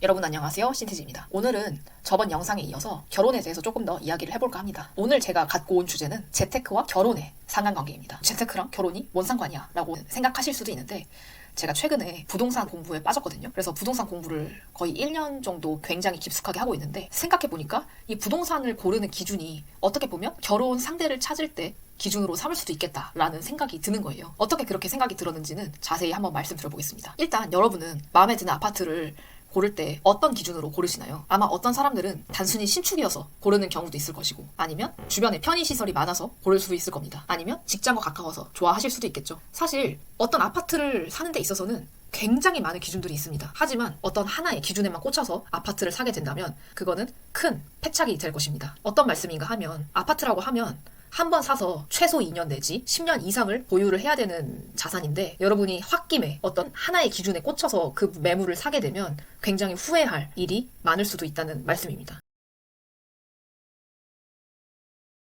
여러분 안녕하세요, 신티지입니다. 오늘은 저번 영상에 이어서 결혼에 대해서 조금 더 이야기를 해볼까 합니다. 오늘 제가 갖고 온 주제는 재테크와 결혼의 상관관계입니다. 재테크랑 결혼이 뭔 상관이야 라고 생각하실 수도 있는데, 제가 최근에 부동산 공부에 빠졌거든요. 그래서 부동산 공부를 거의 1년 정도 굉장히 깊숙하게 하고 있는데, 생각해보니까 이 부동산을 고르는 기준이 어떻게 보면 결혼 상대를 찾을 때 기준으로 삼을 수도 있겠다라는 생각이 드는 거예요. 어떻게 그렇게 생각이 들었는지는 자세히 한번 말씀드려보겠습니다. 일단 여러분은 마음에 드는 아파트를 고를 때 어떤 기준으로 고르시나요? 아마 어떤 사람들은 단순히 신축이어서 고르는 경우도 있을 것이고, 아니면 주변에 편의시설이 많아서 고를 수도 있을 겁니다. 아니면 직장과 가까워서 좋아하실 수도 있겠죠. 사실 어떤 아파트를 사는 데 있어서는 굉장히 많은 기준들이 있습니다. 하지만 어떤 하나의 기준에만 꽂혀서 아파트를 사게 된다면 그거는 큰 패착이 될 것입니다. 어떤 말씀인가 하면, 아파트라고 하면 한 번 사서 최소 2년 내지 10년 이상을 보유를 해야 되는 자산인데, 여러분이 홧김에 어떤 하나의 기준에 꽂혀서 그 매물을 사게 되면 굉장히 후회할 일이 많을 수도 있다는 말씀입니다.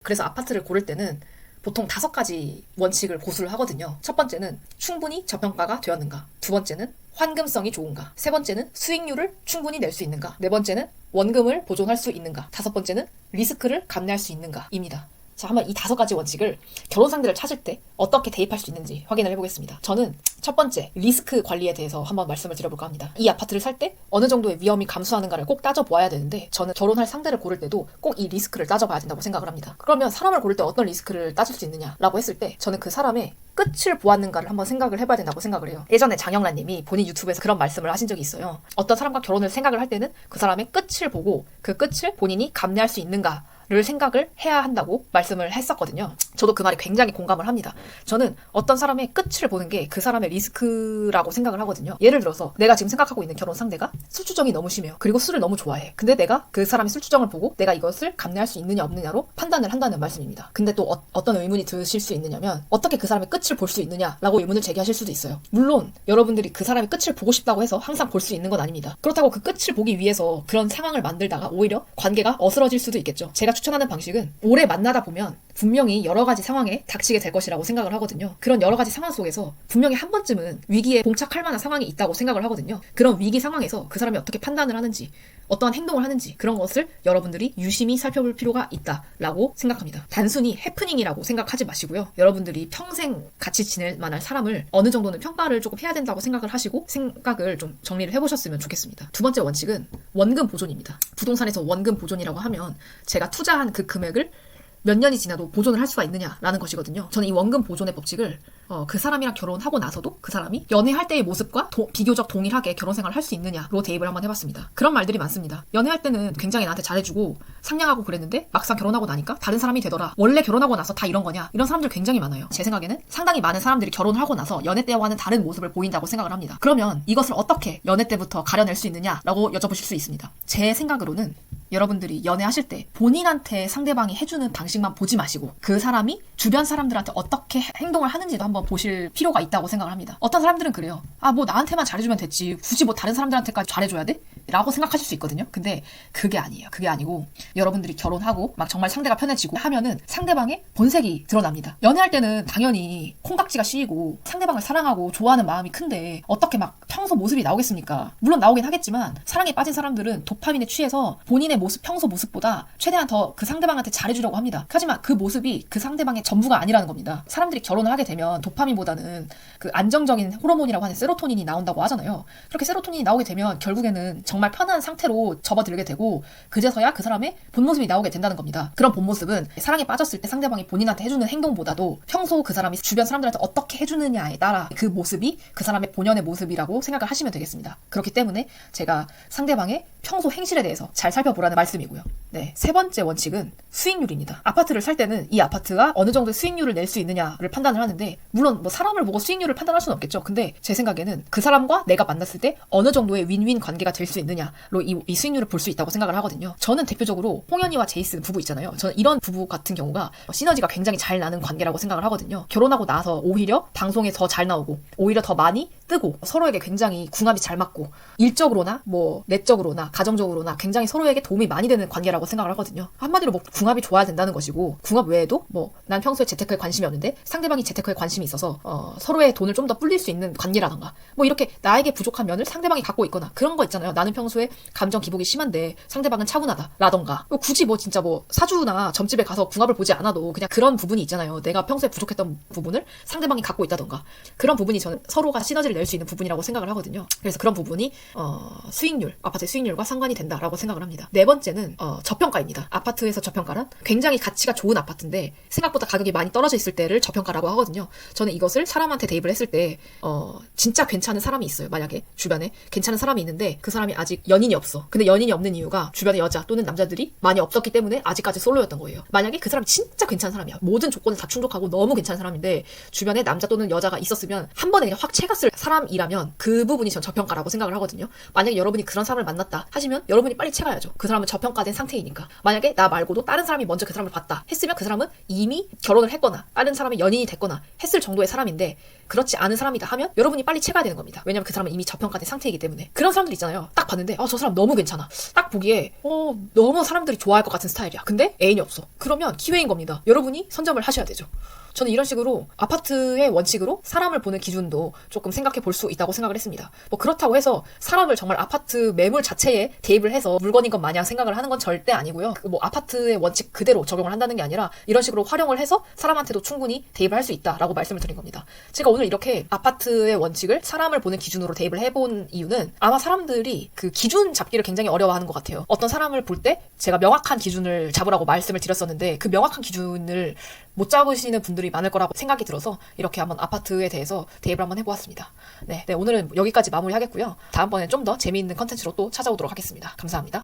그래서 아파트를 고를 때는 보통 5가지 원칙을 고수를 하거든요. 첫 번째는 충분히 저평가가 되었는가, 두 번째는 환금성이 좋은가, 세 번째는 수익률을 충분히 낼 수 있는가, 네 번째는 원금을 보존할 수 있는가, 다섯 번째는 리스크를 감내할 수 있는가입니다. 자, 한번 이 5가지 원칙을 결혼 상대를 찾을 때 어떻게 대입할 수 있는지 확인을 해보겠습니다. 저는 첫 번째, 리스크 관리에 대해서 한번 말씀을 드려볼까 합니다. 이 아파트를 살 때 어느 정도의 위험이 감수하는가를 꼭 따져보아야 되는데, 저는 결혼할 상대를 고를 때도 꼭 이 리스크를 따져봐야 된다고 생각을 합니다. 그러면 사람을 고를 때 어떤 리스크를 따질 수 있느냐라고 했을 때, 저는 그 사람의 끝을 보았는가를 한번 생각을 해봐야 된다고 생각을 해요. 예전에 장영란 님이 본인 유튜브에서 그런 말씀을 하신 적이 있어요. 어떤 사람과 결혼을 생각을 할 때는 그 사람의 끝을 보고 그 끝을 본인이 감내할 수 있는가 를 생각을 해야 한다고 말씀을 했었거든요. 저도 그 말에 굉장히 공감을 합니다. 저는 어떤 사람의 끝을 보는 게 그 사람의 리스크라고 생각을 하거든요. 예를 들어서 내가 지금 생각하고 있는 결혼 상대가 술주정이 너무 심해요. 그리고 술을 너무 좋아해. 근데 내가 그 사람의 술주정을 보고 내가 이것을 감내할 수 있느냐 없느냐로 판단을 한다는 말씀입니다. 근데 또 어떤 의문이 드실 수 있느냐면, 어떻게 그 사람의 끝을 볼 수 있느냐라고 의문을 제기하실 수도 있어요. 물론 여러분들이 그 사람의 끝을 보고 싶다고 해서 항상 볼 수 있는 건 아닙니다. 그렇다고 그 끝을 보기 위해서 그런 상황을 만들다가 오히려 관계가 어스러질 수도 있겠죠. 제가 추천하는 방식은, 오래 만나다 보면 분명히 여러 가지 상황에 닥치게 될 것이라고 생각을 하거든요. 그런 여러 가지 상황 속에서 분명히 한 번쯤은 위기에 봉착할 만한 상황이 있다고 생각을 하거든요. 그런 위기 상황에서 그 사람이 어떻게 판단을 하는지, 어떠한 행동을 하는지, 그런 것을 여러분들이 유심히 살펴볼 필요가 있다라고 생각합니다. 단순히 해프닝이라고 생각하지 마시고요. 여러분들이 평생 같이 지낼 만한 사람을 어느 정도는 평가를 조금 해야 된다고 생각을 하시고 생각을 좀 정리를 해보셨으면 좋겠습니다. 두 번째 원칙은 원금 보존입니다. 부동산에서 원금 보존이라고 하면 제가 투자한 그 금액을 몇 년이 지나도 보존을 할 수가 있느냐라는 것이거든요. 저는 이 원금 보존의 법칙을 그 사람이랑 결혼하고 나서도 그 사람이 연애할 때의 모습과 비교적 동일하게 결혼 생활을 할 수 있느냐로 대입을 한번 해봤습니다. 그런 말들이 많습니다. 연애할 때는 굉장히 나한테 잘해주고 상냥하고 그랬는데 막상 결혼하고 나니까 다른 사람이 되더라. 원래 결혼하고 나서 다 이런 거냐? 이런 사람들 굉장히 많아요. 제 생각에는 상당히 많은 사람들이 결혼을 하고 나서 연애 때와는 다른 모습을 보인다고 생각을 합니다. 그러면 이것을 어떻게 연애 때부터 가려낼 수 있느냐라고 여쭤보실 수 있습니다. 제 생각으로는 여러분들이 연애하실 때 본인한테 상대방이 해주는 방식만 보지 마시고 그 사람이 주변 사람들한테 어떻게 행동을 하는지도 한번 보실 필요가 있다고 생각을 합니다. 어떤 사람들은 그래요. 뭐 나한테만 잘해주면 됐지, 굳이 뭐 다른 사람들한테까지 잘해줘야 돼? 라고 생각하실 수 있거든요. 근데 그게 아니에요. 그게 아니고, 여러분들이 결혼하고 막 정말 상대가 편해지고 하면은 상대방의 본색이 드러납니다. 연애할 때는 당연히 콩깍지가 씌이고 상대방을 사랑하고 좋아하는 마음이 큰데 어떻게 막 평소 모습이 나오겠습니까? 물론 나오긴 하겠지만, 사랑에 빠진 사람들은 도파민에 취해서 본인의 모습, 평소 모습보다 최대한 더 그 상대방한테 잘해주려고 합니다. 하지만 그 모습이 그 상대방의 전부가 아니라는 겁니다. 사람들이 결혼을 하게 되면 도파민보다는 그 안정적인 호르몬이라고 하는 세로토닌이 나온다고 하잖아요. 그렇게 세로토닌이 나오게 되면 결국에는 정말 편한 상태로 접어들게 되고, 그제서야 그 사람의 본 모습이 나오게 된다는 겁니다. 그런 본 모습은 사랑에 빠졌을 때 상대방이 본인한테 해주는 행동보다도 평소 그 사람이 주변 사람들한테 어떻게 해주느냐에 따라 그 모습이 그 사람의 본연의 모습이라고 생각을 하시면 되겠습니다. 그렇기 때문에 제가 상대방의 평소 행실에 대해서 잘 살펴보라는 말씀이고요. 네, 세 번째 원칙은 수익률입니다. 아파트를 살 때는 이 아파트가 어느 정도의 수익률을 낼 수 있느냐를 판단을 하는데, 물론 뭐 사람을 보고 수익률을 판단할 수는 없겠죠. 근데 제 생각에는 그 사람과 내가 만났을 때 어느 정도의 윈윈 관계가 될 수 있느냐로 이 수익률을 볼 수 있다고 생각을 하거든요. 저는 대표적으로 홍현이와 제이슨 부부 있잖아요. 저는 이런 부부 같은 경우가 시너지가 굉장히 잘 나는 관계라고 생각을 하거든요. 결혼하고 나서 오히려 방송에 더 잘 나오고 오히려 더 많이 뜨고 서로에게 굉장히 궁합이 잘 맞고 일적으로나 뭐 내적으로나 가정적으로나 굉장히 서로에게 도움이 많이 되는 관계라고 생각을 하거든요. 한마디로 뭐 궁합이 좋아야 된다는 것이고, 궁합 외에도 뭐 난 평소에 재테크에 관심이 없는데 상대방이 재테크에 관심이 있어서 서로의 돈을 좀 더 불릴 수 있는 관계라던가, 뭐 이렇게 나에게 부족한 면을 상대방이 갖고 있거나 그런 거 있잖아요. 나는 평소에 감정 기복이 심한데 상대방은 차분하다 라던가, 굳이 뭐 진짜 뭐 사주나 점집에 가서 궁합을 보지 않아도 그냥 그런 부분이 있잖아요. 내가 평소에 부족했던 부분을 상대방이 갖고 있다던가, 그런 부분이 저는 서로가 시너지를 낼 수 있는 부분이라고 생각을 하거든요. 그래서 그런 부분이 수익률, 아파트의 수익률과 상관이 된다라고 생각을 합니다. 네 번째는 저평가입니다. 아파트에서 저평가란 굉장히 가치가 좋은 아파트인데 생각보다 가격이 많이 떨어져 있을 때를 저평가라고 하거든요. 저는 이것을 사람한테 대입을 했을 때 진짜 괜찮은 사람이 있어요. 만약에 주변에 괜찮은 사람이 있는데 그 사람이 아직 연인이 없어. 근데 연인이 없는 이유가 주변에 여자 또는 남자들이 많이 없었기 때문에 아직까지 솔로였던 거예요. 만약에 그 사람이 진짜 괜찮은 사람이야. 모든 조건을 다 충족하고 너무 괜찮은 사람인데 주변에 남자 또는 여자가 있었으면 한 번에 그냥 확 채갔을 사람이라면 그 부분이 전 저평가라고 생각을 하거든요. 만약에 여러분이 그런 사람을 만났다 하시면 여러분이 빨리 채가야죠. 그 사람은 저평가된 상태이니까. 만약에 나 말고도 다른 사람이 먼저 그 사람을 봤다 했으면 그 사람은 이미 결혼을 했거나 다른 사람의 연인이 됐거나 했을 정도의 사람인데, 그렇지 않은 사람이다 하면 여러분이 빨리 채가야 되는 겁니다. 왜냐면 그 사람은 이미 저평가된 상태이기 때문에. 그런 사람들 있잖아요. 딱 봤는데 저 사람 너무 괜찮아. 딱 보기에 너무 사람들이 좋아할 것 같은 스타일이야. 근데 애인이 없어. 그러면 기회인 겁니다. 여러분이 선점을 하셔야 되죠. 저는 이런 식으로 아파트의 원칙으로 사람을 보는 기준도 조금 생각해 볼 수 있다고 생각을 했습니다. 뭐 그렇다고 해서 사람을 정말 아파트 매물 자체에 대입을 해서 물건인 것 마냥 생각을 하는 건 절대 아니고요. 뭐 아파트의 원칙 그대로 적용을 한다는 게 아니라 이런 식으로 활용을 해서 사람한테도 충분히 대입을 할 수 있다라고 말씀을 드린 겁니다. 제가 오늘 이렇게 아파트의 원칙을 사람을 보는 기준으로 대입을 해본 이유는 아마 사람들이 그 기준 잡기를 굉장히 어려워하는 것 같아요. 어떤 사람을 볼 때 제가 명확한 기준을 잡으라고 말씀을 드렸었는데 그 명확한 기준을 못 잡으시는 분들이 많을 거라고 생각이 들어서 이렇게 한번 아파트에 대해서 대입을 한번 해보았습니다. 네, 오늘은 여기까지 마무리하겠고요. 다음번엔 좀 더 재미있는 컨텐츠로 또 찾아오도록 하겠습니다. 감사합니다.